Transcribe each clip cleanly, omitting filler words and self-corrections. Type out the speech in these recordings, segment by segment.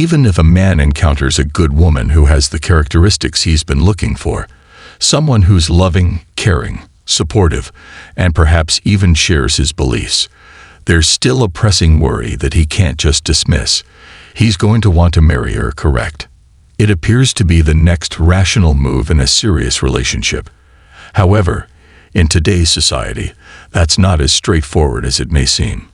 Even if a man encounters a good woman who has the characteristics he's been looking for, someone who's loving, caring, supportive, and perhaps even shares his beliefs, there's still a pressing worry that he can't just dismiss. He's going to want to marry her, correct? It appears to be the next rational move in a serious relationship. However, in today's society, that's not as straightforward as it may seem.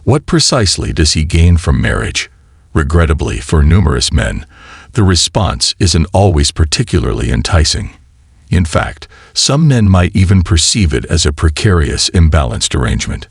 What precisely does he gain from marriage? Regrettably, for numerous men, the response isn't always particularly enticing. In fact, some men might even perceive it as a precarious, imbalanced arrangement.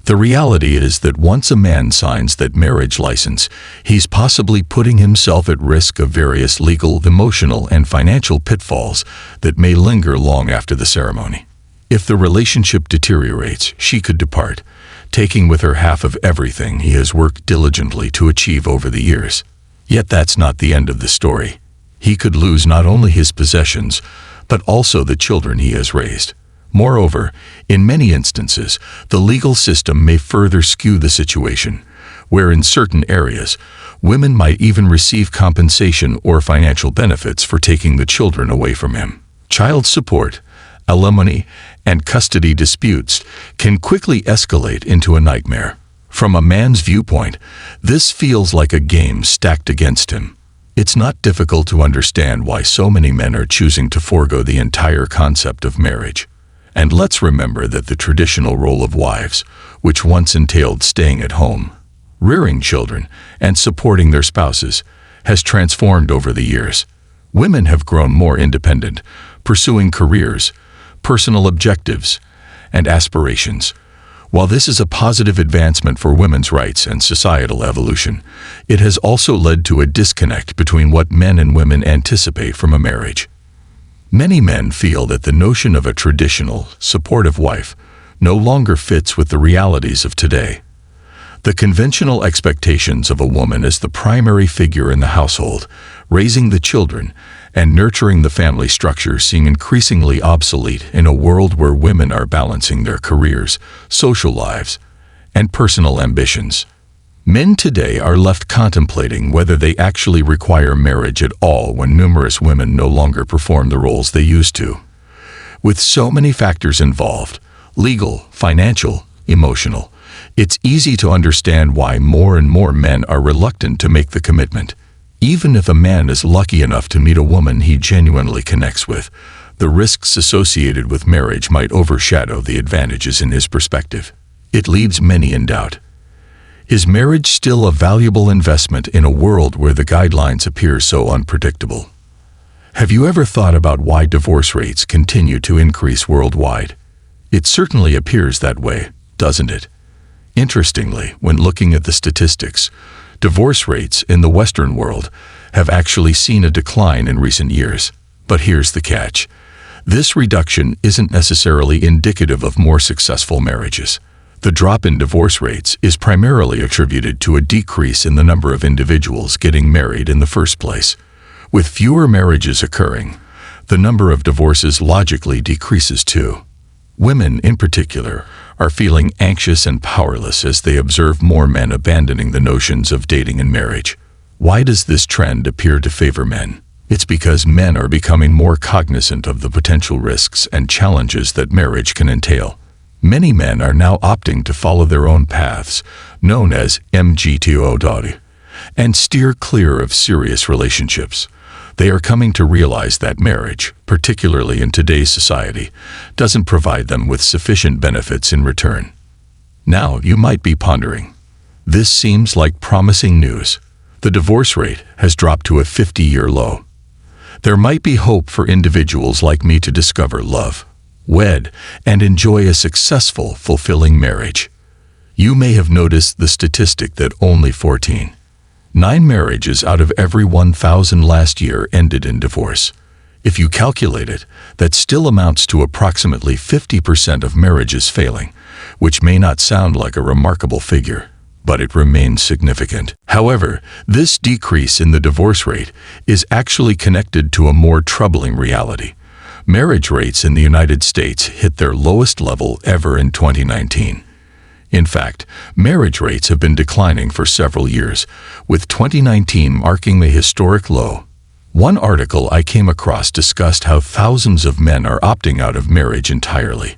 The reality is that once a man signs that marriage license, he's possibly putting himself at risk of various legal, emotional, and financial pitfalls that may linger long after the ceremony. If the relationship deteriorates, she could depart, taking with her half of everything he has worked diligently to achieve over the years. Yet that's not the end of the story. He could lose not only his possessions, but also the children he has raised. Moreover, in many instances, the legal system may further skew the situation, where in certain areas, women might even receive compensation or financial benefits for taking the children away from him. Child support, alimony, and custody disputes can quickly escalate into a nightmare. From a man's viewpoint, this feels like a game stacked against him. It's not difficult to understand why so many men are choosing to forego the entire concept of marriage. And let's remember that the traditional role of wives, which once entailed staying at home, rearing children, and supporting their spouses, has transformed over the years. Women have grown more independent, pursuing careers, personal objectives, and aspirations. While this is a positive advancement for women's rights and societal evolution, it has also led to a disconnect between what men and women anticipate from a marriage. Many men feel that the notion of a traditional, supportive wife no longer fits with the realities of today. The conventional expectations of a woman as the primary figure in the household, raising the children, and nurturing the family structure seem increasingly obsolete in a world where women are balancing their careers, social lives, and personal ambitions. Men today are left contemplating whether they actually require marriage at all when numerous women no longer perform the roles they used to. With so many factors involved, legal, financial, emotional, it's easy to understand why more and more men are reluctant to make the commitment. Even if a man is lucky enough to meet a woman he genuinely connects with, the risks associated with marriage might overshadow the advantages in his perspective. It leaves many in doubt. Is marriage still a valuable investment in a world where the guidelines appear so unpredictable? Have you ever thought about why divorce rates continue to increase worldwide? It certainly appears that way, doesn't it? Interestingly, when looking at the statistics, divorce rates in the Western world have actually seen a decline in recent years. But here's the catch. This reduction isn't necessarily indicative of more successful marriages. The drop in divorce rates is primarily attributed to a decrease in the number of individuals getting married in the first place. With fewer marriages occurring, the number of divorces logically decreases too. Women, in particular, are feeling anxious and powerless as they observe more men abandoning the notions of dating and marriage. Why does this trend appear to favor men? It's because men are becoming more cognizant of the potential risks and challenges that marriage can entail. Many men are now opting to follow their own paths, known as MGTOW, and steer clear of serious relationships. They are coming to realize that marriage, particularly in today's society, doesn't provide them with sufficient benefits in return. Now you might be pondering, this seems like promising news. The divorce rate has dropped to a 50-year low. There might be hope for individuals like me to discover love, wed, and enjoy a successful, fulfilling marriage. You may have noticed the statistic that only 9 marriages out of every 1,000 last year ended in divorce. If you calculate it, that still amounts to approximately 50% of marriages failing, which may not sound like a remarkable figure, but it remains significant. However, this decrease in the divorce rate is actually connected to a more troubling reality. Marriage rates in the United States hit their lowest level ever in 2019. In fact, marriage rates have been declining for several years, with 2019 marking the historic low. One article I came across discussed how thousands of men are opting out of marriage entirely.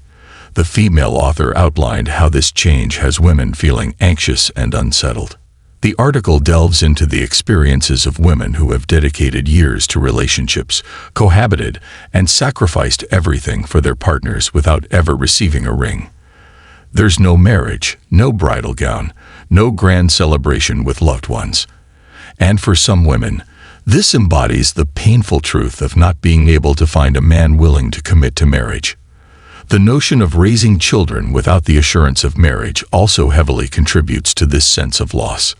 The female author outlined how this change has women feeling anxious and unsettled. The article delves into the experiences of women who have dedicated years to relationships, cohabited, and sacrificed everything for their partners without ever receiving a ring. There's no marriage, no bridal gown, no grand celebration with loved ones. And for some women, this embodies the painful truth of not being able to find a man willing to commit to marriage. The notion of raising children without the assurance of marriage also heavily contributes to this sense of loss.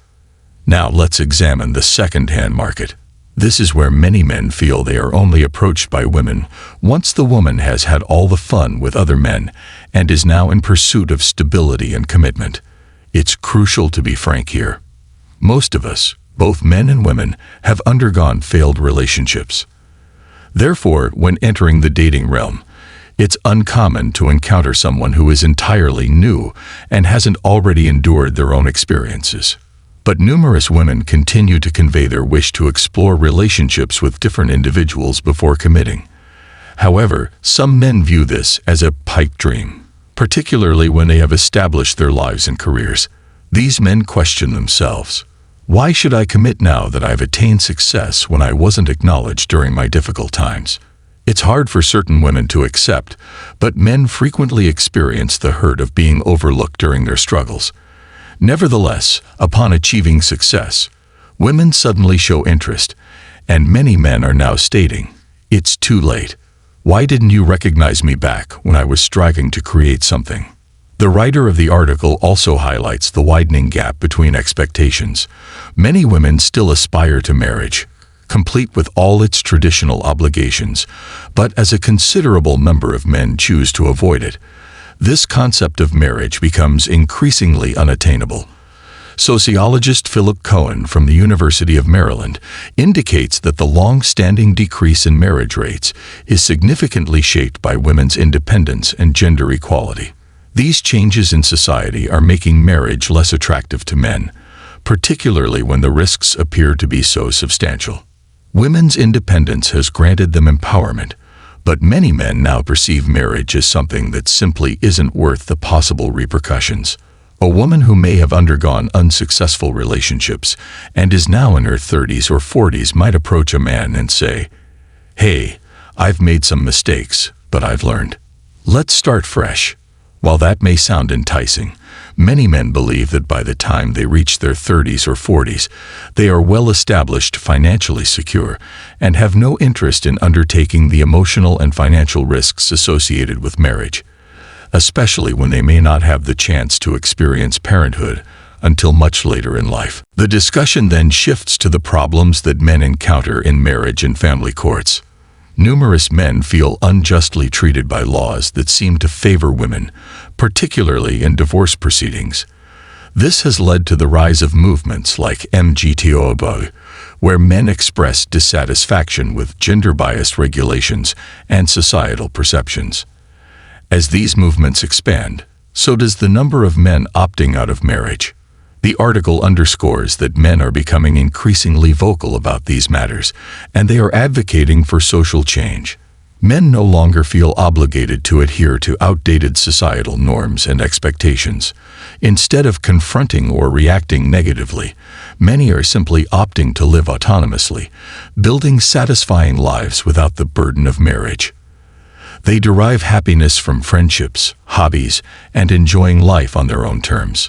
Now let's examine the second-hand market. This is where many men feel they are only approached by women once the woman has had all the fun with other men and is now in pursuit of stability and commitment. It's crucial to be frank here. Most of us, both men and women, have undergone failed relationships. Therefore, when entering the dating realm, it's uncommon to encounter someone who is entirely new and hasn't already endured their own experiences. But numerous women continue to convey their wish to explore relationships with different individuals before committing. However, some men view this as a pipe dream, particularly when they have established their lives and careers. These men question themselves. Why should I commit now that I've attained success when I wasn't acknowledged during my difficult times? It's hard for certain women to accept, but men frequently experience the hurt of being overlooked during their struggles. Nevertheless, upon achieving success, women suddenly show interest, and many men are now stating, "It's too late. Why didn't you recognize me back when I was striving to create something?" The writer of the article also highlights the widening gap between expectations. Many women still aspire to marriage, complete with all its traditional obligations, but as a considerable number of men choose to avoid it, this concept of marriage becomes increasingly unattainable. Sociologist Philip Cohen from the University of Maryland indicates that the long-standing decrease in marriage rates is significantly shaped by women's independence and gender equality. These changes in society are making marriage less attractive to men, particularly when the risks appear to be so substantial. Women's independence has granted them empowerment, but many men now perceive marriage as something that simply isn't worth the possible repercussions. A woman who may have undergone unsuccessful relationships and is now in her 30s or 40s might approach a man and say, "Hey, I've made some mistakes, but I've learned. Let's start fresh." While that may sound enticing, many men believe that by the time they reach their 30s or 40s, they are well established, financially secure, and have no interest in undertaking the emotional and financial risks associated with marriage, especially when they may not have the chance to experience parenthood until much later in life. The discussion then shifts to the problems that men encounter in marriage and family courts. Numerous men feel unjustly treated by laws that seem to favor women, particularly in divorce proceedings. This has led to the rise of movements like MGTOW, where men express dissatisfaction with gender-biased regulations and societal perceptions. As these movements expand, so does the number of men opting out of marriage. The article underscores that men are becoming increasingly vocal about these matters, and they are advocating for social change. Men no longer feel obligated to adhere to outdated societal norms and expectations. Instead of confronting or reacting negatively, many are simply opting to live autonomously, building satisfying lives without the burden of marriage. They derive happiness from friendships, hobbies, and enjoying life on their own terms.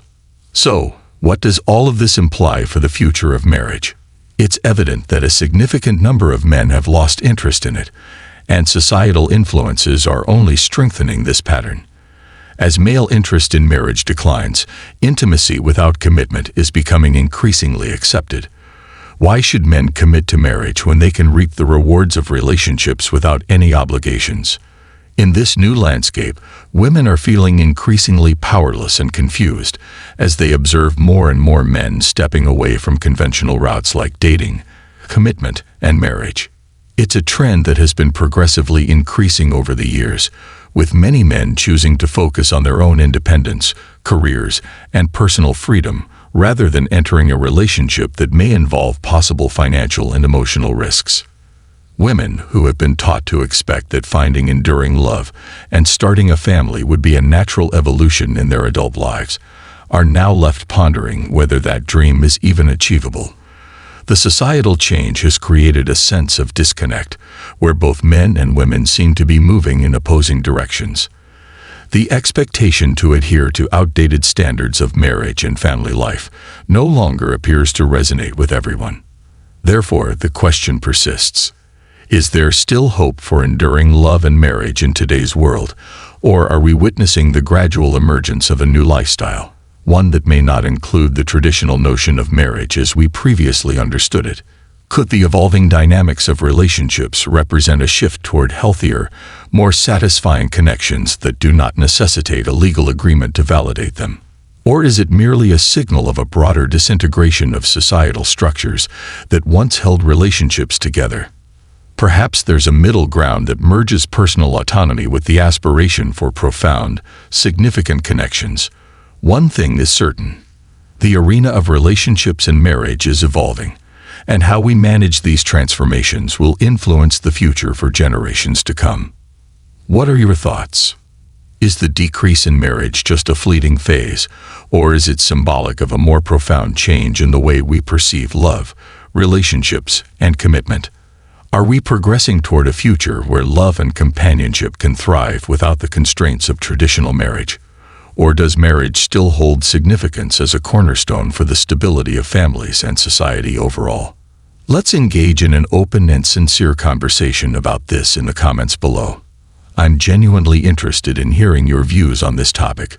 So, what does all of this imply for the future of marriage? It's evident that a significant number of men have lost interest in it, and societal influences are only strengthening this pattern. As male interest in marriage declines, intimacy without commitment is becoming increasingly accepted. Why should men commit to marriage when they can reap the rewards of relationships without any obligations? In this new landscape, women are feeling increasingly powerless and confused as they observe more and more men stepping away from conventional routes like dating, commitment, and marriage. It's a trend that has been progressively increasing over the years, with many men choosing to focus on their own independence, careers, and personal freedom, rather than entering a relationship that may involve possible financial and emotional risks. Women who have been taught to expect that finding enduring love and starting a family would be a natural evolution in their adult lives are now left pondering whether that dream is even achievable. The societal change has created a sense of disconnect, where both men and women seem to be moving in opposing directions. The expectation to adhere to outdated standards of marriage and family life no longer appears to resonate with everyone. Therefore, the question persists: is there still hope for enduring love and marriage in today's world, or are we witnessing the gradual emergence of a new lifestyle, one that may not include the traditional notion of marriage as we previously understood it? Could the evolving dynamics of relationships represent a shift toward healthier, more satisfying connections that do not necessitate a legal agreement to validate them? Or is it merely a signal of a broader disintegration of societal structures that once held relationships together? Perhaps there's a middle ground that merges personal autonomy with the aspiration for profound, significant connections. One thing is certain: the arena of relationships and marriage is evolving, and how we manage these transformations will influence the future for generations to come. What are your thoughts? Is the decrease in marriage just a fleeting phase, or is it symbolic of a more profound change in the way we perceive love, relationships, and commitment? Are we progressing toward a future where love and companionship can thrive without the constraints of traditional marriage? Or does marriage still hold significance as a cornerstone for the stability of families and society overall? Let's engage in an open and sincere conversation about this in the comments below. I'm genuinely interested in hearing your views on this topic,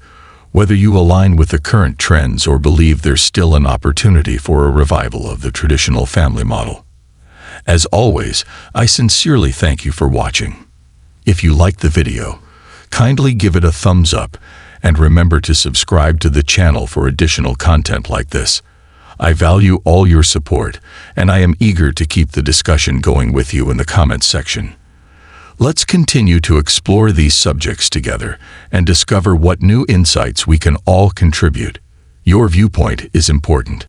whether you align with the current trends or believe there's still an opportunity for a revival of the traditional family model. As always, I sincerely thank you for watching. If you liked the video, kindly give it a thumbs up, and remember to subscribe to the channel for additional content like this. I value all your support, and I am eager to keep the discussion going with you in the comments section. Let's continue to explore these subjects together and discover what new insights we can all contribute. Your viewpoint is important.